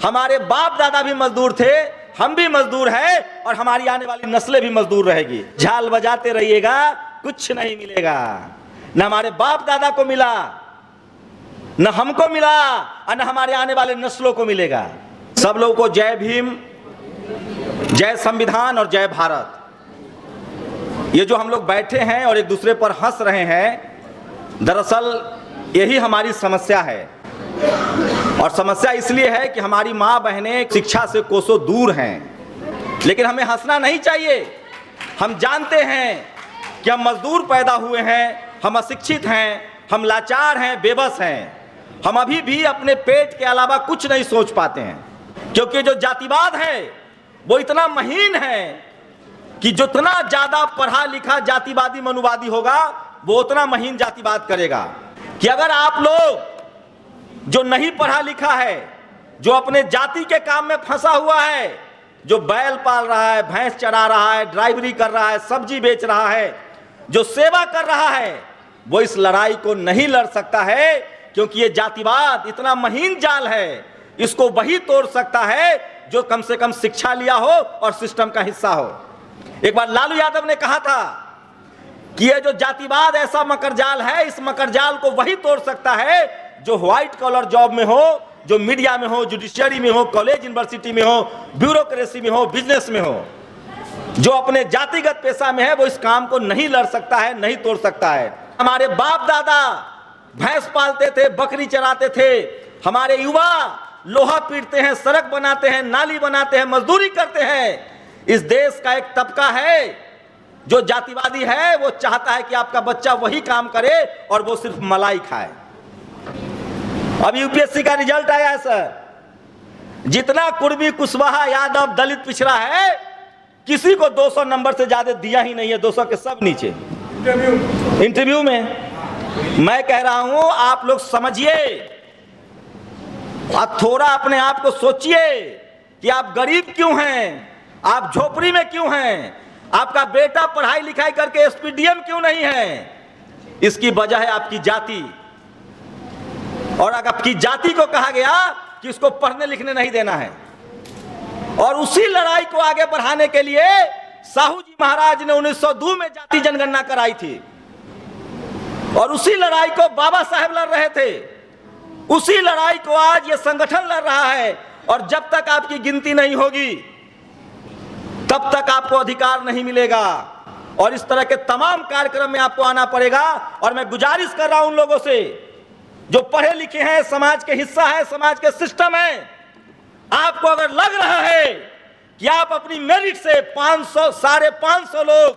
हमारे बाप दादा भी मजदूर थे, हम भी मजदूर हैं और हमारी आने वाली नस्लें भी मजदूर रहेगी। झाल बजाते रहिएगा, कुछ नहीं मिलेगा। न हमारे बाप दादा को मिला, न हमको मिला और न हमारे आने वाले नस्लों को मिलेगा। सब लोगों को जय भीम, जय संविधान और जय भारत। ये जो हम लोग बैठे हैं और एक दूसरे पर हंस रहे हैं, दरअसल यही हमारी समस्या है। और समस्या इसलिए है कि हमारी माँ बहनें शिक्षा से कोसों दूर हैं। लेकिन हमें हंसना नहीं चाहिए। हम जानते हैं कि हम मजदूर पैदा हुए हैं, हम अशिक्षित हैं, हम लाचार हैं, बेबस हैं। हम अभी भी अपने पेट के अलावा कुछ नहीं सोच पाते हैं, क्योंकि जो जातिवाद है वो इतना महीन है कि जितना ज्यादा पढ़ा लिखा जातिवादी मनुवादी होगा वो उतना महीन जातिवाद करेगा। कि अगर आप लोग जो नहीं पढ़ा लिखा है, जो अपने जाति के काम में फंसा हुआ है, जो बैल पाल रहा है, भैंस चरा रहा है, ड्राइवरी कर रहा है, सब्जी बेच रहा है, जो सेवा कर रहा है, वो इस लड़ाई को नहीं लड़ सकता है, क्योंकि ये जातिवाद इतना महीन जाल है। इसको वही तोड़ सकता है जो कम से कम शिक्षा लिया हो और सिस्टम का हिस्सा हो। एक बार लालू यादव ने कहा था कि ये जो जातिवाद ऐसा मकरजाल है, इस मकरजाल को वही तोड़ सकता है जो व्हाइट कॉलर जॉब में हो, जो मीडिया में हो, जुडिशरी में हो, कॉलेज यूनिवर्सिटी में हो, ब्यूरोक्रेसी में हो, बिजनेस में हो। जो अपने जातिगत पेशा में है वो इस काम को नहीं लड़ सकता है, नहीं तोड़ सकता है। हमारे बाप दादा भैंस पालते थे, बकरी चराते थे। हमारे युवा लोहा पीटते हैं, सड़क बनाते हैं, नाली बनाते हैं, मजदूरी करते हैं। इस देश का एक तबका है जो जातिवादी है, वो चाहता है कि आपका बच्चा वही काम करे और वो सिर्फ मलाई खाए। अब यूपीएससी का रिजल्ट आया है सर। जितना कुर्मी, कुशवाहा, यादव, दलित पिछड़ा है, किसी को 200 नंबर से ज्यादा दिया ही नहीं है। 200 के सब नीचे इंटरव्यू में। मैं कह रहा हूं आप लोग समझिए, आप थोड़ा अपने आप को सोचिए कि आप गरीब क्यों हैं, आप झोपड़ी में क्यों हैं, आपका बेटा पढ़ाई लिखाई करके एसपीडीएम क्यों नहीं है। इसकी वजह है आपकी जाति। और अगर आपकी जाति को कहा गया कि इसको पढ़ने लिखने नहीं देना है, और उसी लड़ाई को आगे बढ़ाने के लिए साहू जी महाराज ने 1902 में जाति जनगणना कराई थी, और उसी लड़ाई को बाबा साहेब लड़ रहे थे। उसी लड़ाई को आज ये संगठन लड़ रहा है। और जब तक आपकी गिनती नहीं होगी तब तक आपको अधिकार नहीं मिलेगा। और इस तरह के तमाम कार्यक्रम में आपको आना पड़ेगा। और मैं गुजारिश कर रहा हूं उन लोगों से जो पढ़े लिखे हैं, समाज के हिस्सा है, समाज के सिस्टम है, आपको अगर लग रहा है कि आप अपनी मेरिट से 500, 550 लोग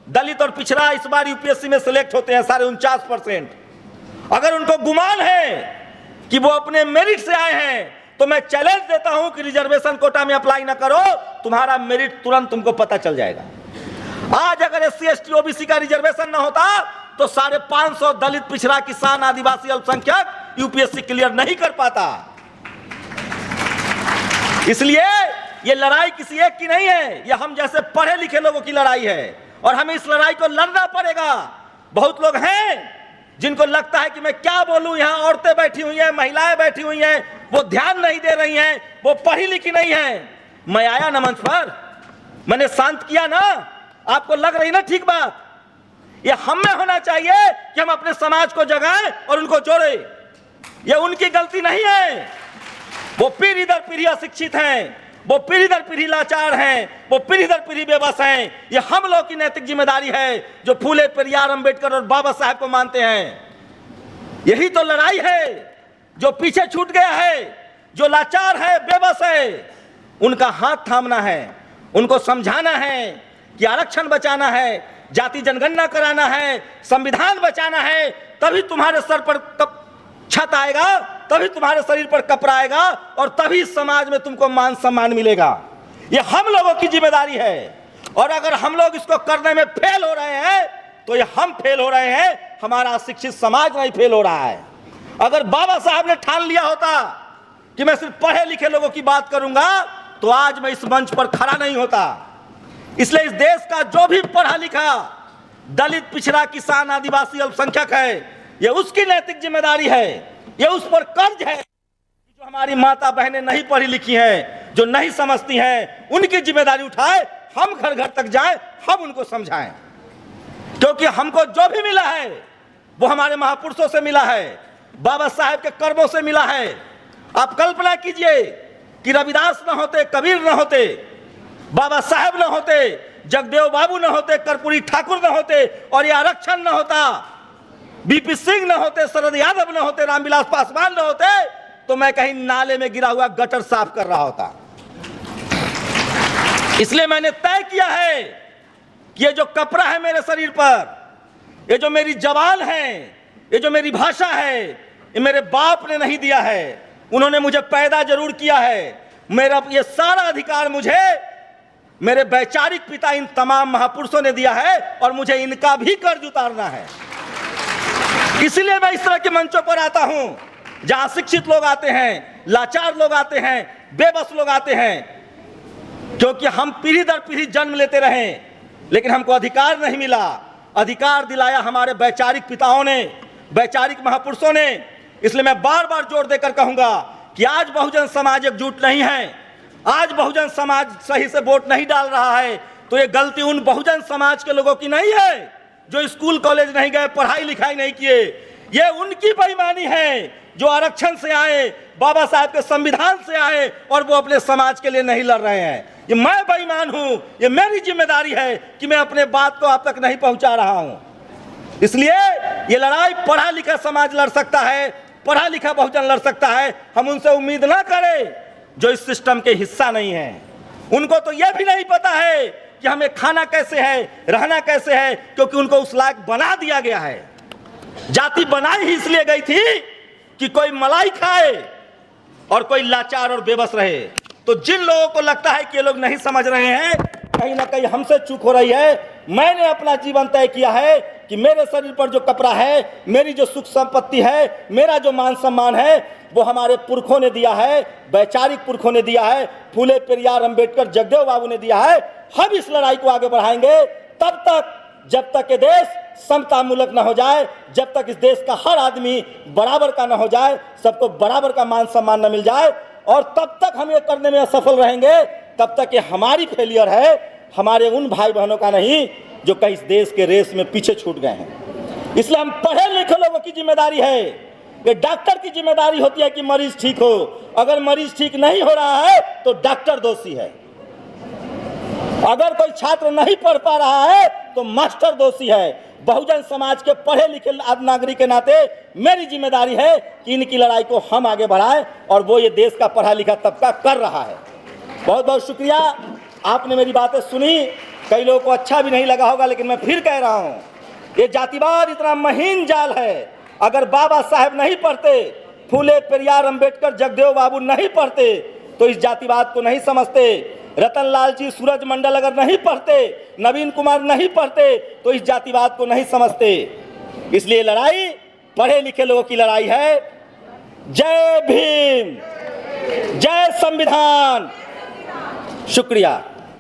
दलित और पिछड़ा इस बार यूपीएससी में सिलेक्ट होते हैं, 49%। अगर उनको गुमान है कि वो अपने मेरिट से आए हैं, तो मैं चैलेंज देता हूं कि रिजर्वेशन कोटा में अप्लाई ना करो, तुम्हारा मेरिट तुरंत तुमको पता चल जाएगा। आज अगर एससी एसटी ओबीसी का रिजर्वेशन ना होता तो 550 दलित, पिछड़ा, किसान, आदिवासी, अल्पसंख्यक यूपीएससी क्लियर नहीं कर पाता। इसलिए ये लड़ाई किसी एक की नहीं है, ये हम जैसे पढ़े लिखे लोगों की लड़ाई है, और हमें इस लड़ाई को लड़ना पड़ेगा। बहुत लोग हैं जिनको लगता है कि मैं क्या बोलूं, यहां औरतें बैठी हुई हैं, महिलाएं बैठी हुई हैं, वो ध्यान नहीं दे रही हैं, वो पढ़ी लिखी नहीं है। मैं आया ना मंच पर, मैंने शांत किया ना, आपको लग रही ना ठीक बात। ये हम में होना चाहिए कि हम अपने समाज को जगाएं और उनको जोड़े। ये उनकी गलती नहीं है। वो पीढ़ी दर पीढ़ी अशिक्षित हैं, वो पीढ़ी दर पीढ़ी लाचार हैं, वो पीढ़ी दर पीढ़ी बेबस हैं। ये हम लोग की नैतिक जिम्मेदारी है जो फूले, पेरियार, अंबेडकर और बाबा साहब को मानते हैं। यही तो लड़ाई है। जो पीछे छूट गया है, जो लाचार है, बेबस है, उनका हाथ थामना है, उनको समझाना है कि आरक्षण बचाना है, जाति जनगणना कराना है, संविधान बचाना है। तभी तुम्हारे सर पर छत आएगा, तभी तुम्हारे शरीर पर कपड़ा आएगा, और तभी समाज में तुमको मान सम्मान मिलेगा। ये हम लोगों की जिम्मेदारी है। और अगर हम लोग इसको करने में फेल हो रहे हैं तो ये हम फेल हो रहे हैं, हमारा शिक्षित समाज नहीं फेल हो रहा है। अगर बाबा साहब ने ठान लिया होता कि मैं सिर्फ पढ़े लिखे लोगों की बात करूंगा, तो आज मैं इस मंच पर खड़ा नहीं होता। इसलिए इस देश का जो भी पढ़ा लिखा दलित, पिछड़ा, किसान, आदिवासी, अल्पसंख्यक है, ये उसकी नैतिक जिम्मेदारी है, ये उस पर कर्ज है जो हमारी माता बहनें नहीं पढ़ी लिखी हैं, जो नहीं समझती हैं, उनकी जिम्मेदारी उठाए, हम घर घर तक जाएं, हम उनको समझाएं। क्योंकि हमको जो भी मिला है वो हमारे महापुरुषों से मिला है, बाबा साहेब के कर्मों से मिला है। आप कल्पना कीजिए कि रविदास न होते, कबीर न होते, बाबा साहेब न होते, जगदेव बाबू न होते, कर्पूरी ठाकुर न होते, और ये आरक्षण न होता, बीपी सिंह न होते, शरद यादव न होते, रामविलास पासवान न होते, तो मैं कहीं नाले में गिरा हुआ गटर साफ कर रहा होता। इसलिए मैंने तय किया है कि ये जो कपड़ा है मेरे शरीर पर, ये जो मेरी जबान है, ये जो मेरी भाषा है, ये मेरे बाप ने नहीं दिया है। उन्होंने मुझे पैदा जरूर किया है, मेरा ये सारा अधिकार मुझे मेरे वैचारिक पिता इन तमाम महापुरुषों ने दिया है, और मुझे इनका भी कर्ज उतारना है। इसलिए मैं इस तरह के मंचों पर आता हूं जहां शिक्षित लोग आते हैं, लाचार लोग आते हैं, बेबस लोग आते हैं। क्योंकि हम पीढ़ी दर पीढ़ी जन्म लेते रहे, लेकिन हमको अधिकार नहीं मिला। अधिकार दिलाया हमारे वैचारिक पिताओं ने, वैचारिक महापुरुषों ने। इसलिए मैं बार बार जोर देकर कहूंगा कि आज बहुजन समाज एकजुट नहीं है, आज बहुजन समाज सही से वोट नहीं डाल रहा है, तो ये गलती उन बहुजन समाज के लोगों की नहीं है जो स्कूल कॉलेज नहीं गए, पढ़ाई लिखाई नहीं किए। ये उनकी बेईमानी है जो आरक्षण से आए, बाबा साहब के संविधान से आए, और वो अपने समाज के लिए नहीं लड़ रहे हैं। ये मैं बेईमान हूं, ये मेरी जिम्मेदारी है कि मैं अपने बात को आप तक नहीं पहुंचा रहा हूं। इसलिए ये लड़ाई पढ़ा लिखा समाज लड़ सकता है, पढ़ा लिखा बहुजन लड़ सकता है। हम उनसे उम्मीद ना करें जो इस सिस्टम के हिस्सा नहीं है। उनको तो यह भी नहीं पता है कि हमें खाना कैसे है, रहना कैसे है, क्योंकि उनको उस लायक बना दिया गया है। जाति बनाई ही इसलिए गई थी कि कोई मलाई खाए और कोई लाचार और बेबस रहे। तो जिन लोगों को लगता है कि ये लोग नहीं समझ रहे हैं, कहीं ना कहीं हमसे चूक हो रही है। मैंने अपना जीवन तय किया है कि मेरे शरीर पर जो कपड़ा है, मेरी जो सुख संपत्ति है, मेरा जो मान सम्मान है, वो हमारे पुरखों ने दिया है, वैचारिक पुरखों ने दिया है, फूले पेरियार अंबेडकर जगदेव बाबू ने दिया है। हम इस लड़ाई को आगे बढ़ाएंगे तब तक जब तक ये देश समतामूलक न हो जाए, जब तक इस देश का हर आदमी बराबर का न हो जाए, सबको बराबर का मान सम्मान न मिल जाए, और तब तक हम ये करने में असफल रहेंगे। तब तक ये हमारी फेलियर है, हमारे उन भाई बहनों का नहीं जो कहीं इस देश के रेस में पीछे छूट गए हैं। इसलिए हम पढ़े लिखे लोगों की जिम्मेदारी है, ये डॉक्टर की जिम्मेदारी होती है कि मरीज ठीक हो। अगर मरीज ठीक नहीं हो रहा है तो डॉक्टर दोषी है। अगर कोई छात्र नहीं पढ़ पा रहा है तो मास्टर दोषी है। बहुजन समाज के पढ़े लिखे नागरिक के नाते मेरी जिम्मेदारी है कि इनकी लड़ाई को हम आगे बढ़ाएं, और वो ये देश का पढ़ा लिखा तबका कर रहा है। बहुत बहुत शुक्रिया, आपने मेरी बातें सुनी। कई लोगों को अच्छा भी नहीं लगा होगा, लेकिन मैं फिर कह रहा हूँ, ये जातिवाद इतना महीन जाल है। अगर बाबा साहेब नहीं पढ़ते, फूले पेरियार अंबेडकर जगदेव बाबू नहीं पढ़ते, तो इस जातिवाद को नहीं समझते। रतनलाल जी सूरज मंडल अगर नहीं पढ़ते, नवीन कुमार नहीं पढ़ते, तो इस जातिवाद को नहीं समझते। इसलिए लड़ाई पढ़े लिखे लोगों की लड़ाई है। जय भीम, जय संविधान। शुक्रिया।